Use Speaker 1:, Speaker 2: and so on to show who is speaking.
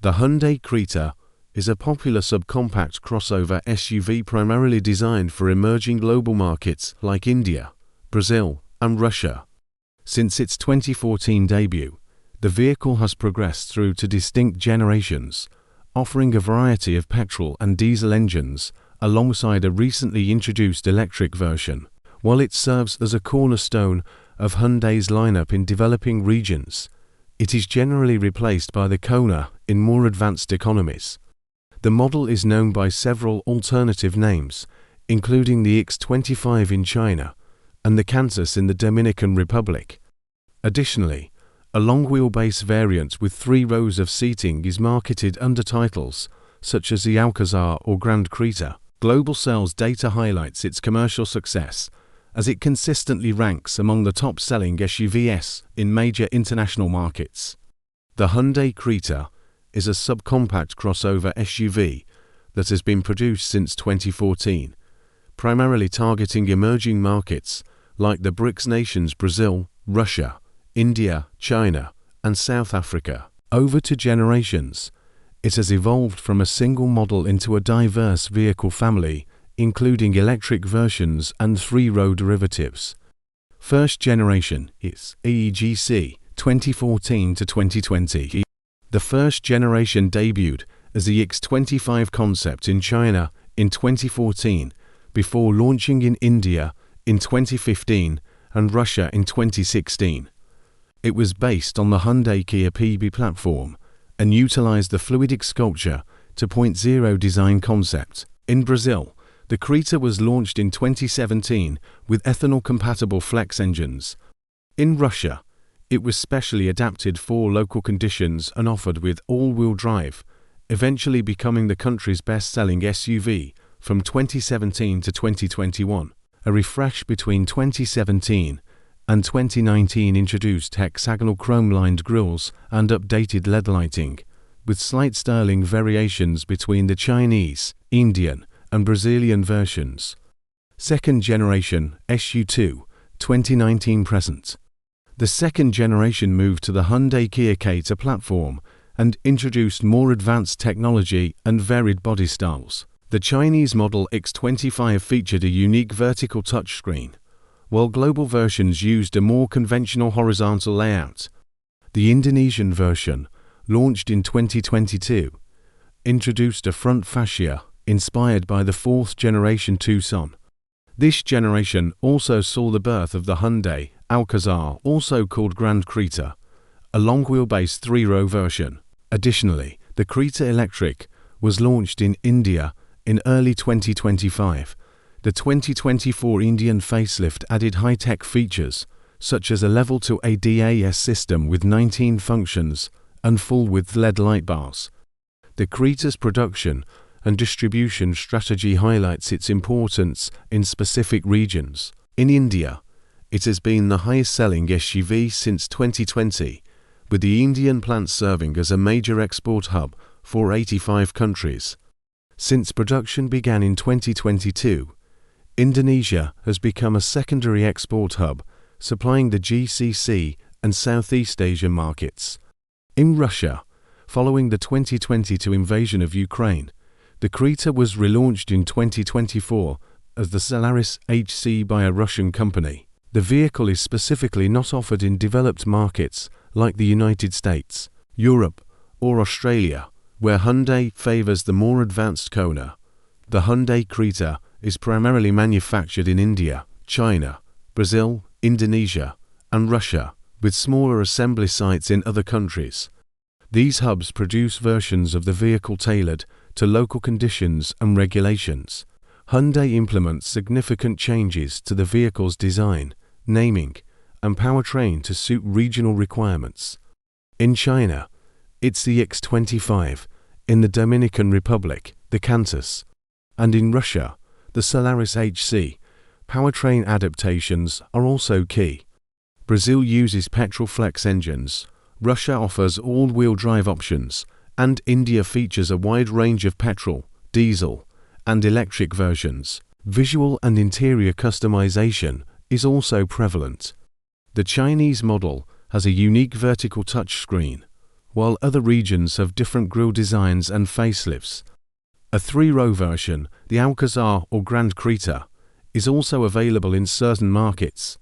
Speaker 1: The Hyundai Creta is a popular subcompact crossover SUV primarily designed for emerging global markets like India, Brazil, and Russia. Since its 2014 debut, the vehicle has progressed through to distinct generations, offering a variety of petrol and diesel engines alongside a recently introduced electric version. While it serves as a cornerstone of Hyundai's lineup in developing regions, it is generally replaced by the Kona in more advanced economies. The model is known by several alternative names, including the X25 in China and the Kansas in the Dominican Republic. Additionally, a long-wheelbase variant with 3 rows of seating is marketed under titles such as the Alcazar or Grand Creta. Global sales data highlights its commercial success, as it consistently ranks among the top-selling SUVs in major international markets. The Hyundai Creta is a subcompact crossover SUV that has been produced since 2014, primarily targeting emerging markets like the BRICS nations Brazil, Russia, India, China, and South Africa. Over 2 generations, it has evolved from a single model into a diverse vehicle family, including electric versions and 3-row derivatives. First generation is EEGC 2014 to 2020. The first generation debuted as the X25 concept in China in 2014, before launching in India in 2015 and Russia in 2016. It was based on the Hyundai Kia PB platform and utilized the fluidic sculpture 2.0 design concept. In Brazil, the Creta was launched in 2017 with ethanol-compatible flex engines. In Russia, it was specially adapted for local conditions and offered with all-wheel drive, eventually becoming the country's best-selling SUV from 2017 to 2021. A refresh between 2017 and 2019 introduced hexagonal chrome-lined grilles and updated LED lighting, with slight styling variations between the Chinese, Indian, and Brazilian versions. Second generation SU2 2019 present. The second generation moved to the Hyundai Kia Creta platform and introduced more advanced technology and varied body styles. The Chinese model X25 featured a unique vertical touchscreen, while global versions used a more conventional horizontal layout. The Indonesian version, launched in 2022, introduced a front fascia inspired by the 4th generation Tucson. This generation also saw the birth of the Hyundai Alcazar, also called Grand Creta, a long-wheelbase 3-row version. Additionally, the Creta Electric was launched in India in early 2025. The 2024 Indian facelift added high-tech features, such as a Level 2 ADAS system with 19 functions and full-width LED light bars. The Creta's production and distribution strategy highlights its importance in specific regions. In India, it has been the highest-selling SUV since 2020, with the Indian plant serving as a major export hub for 85 countries. Since production began in 2022, Indonesia has become a secondary export hub, supplying the GCC and Southeast Asian markets. In Russia, following the 2022 invasion of Ukraine, the Creta was relaunched in 2024 as the Solaris HC by a Russian company. The vehicle is specifically not offered in developed markets like the United States, Europe, or Australia, where Hyundai favors the more advanced Kona. The Hyundai Creta is primarily manufactured in India, China, Brazil, Indonesia, and Russia, with smaller assembly sites in other countries. These hubs produce versions of the vehicle tailored to local conditions and regulations. Hyundai implements significant changes to the vehicle's design, naming, and powertrain to suit regional requirements. In China, it's the X25, in the Dominican Republic, the Kansas, and in Russia, the Solaris HC. Powertrain adaptations are also key. Brazil uses petrol flex engines, Russia offers all-wheel drive options, and India features a wide range of petrol, diesel, and electric versions. Visual and interior customization is also prevalent. The Chinese model has a unique vertical touchscreen, while other regions have different grille designs and facelifts. A 3-row version, the Alcazar or Grand Creta, is also available in certain markets.